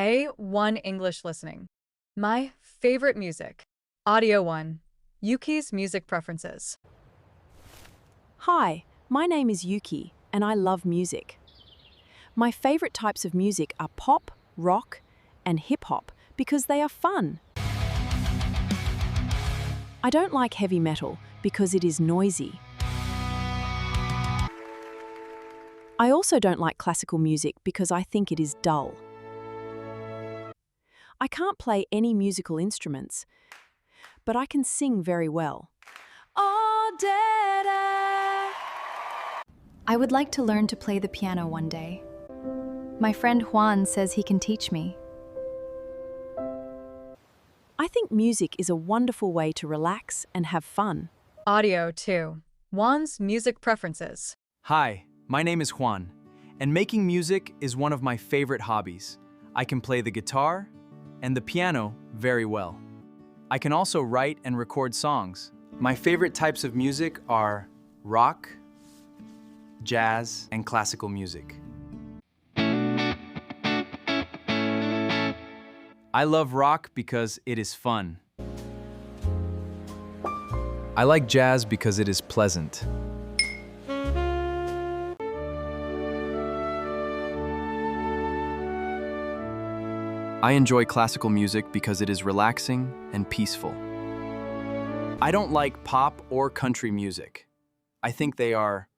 A1 English listening. My favorite music. Audio 1. Yuki's music preferences. Hi, my name is Yuki, and I love music. My favorite types of music are pop, rock, and hip-hop because they are fun. I don't like heavy metal because it is noisy. I also don't like classical music because I think it is dull. I can't play any musical instruments, but I can sing very well. Oh, Daddy! I would like to learn to play the piano one day. My friend Juan says he can teach me. I think music is a wonderful way to relax and have fun. Audio 2. Juan's music preferences. Hi, my name is Juan, and making music is one of my favorite hobbies. I can play the guitar and the piano very well. I can also write and record songs. My favorite types of music are rock, jazz, and classical music. I love rock because it is fun. I like jazz because it is pleasant. I enjoy classical music because it is relaxing and peaceful. I don't like pop or country music. I think they are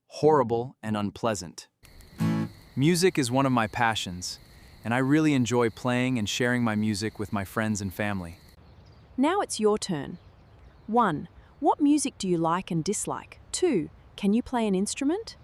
horrible and unpleasant. Music is one of my passions, and I really enjoy playing and sharing my music with my friends and family. Now it's your turn. 1. What music do you like and dislike? 2. Can you play an instrument?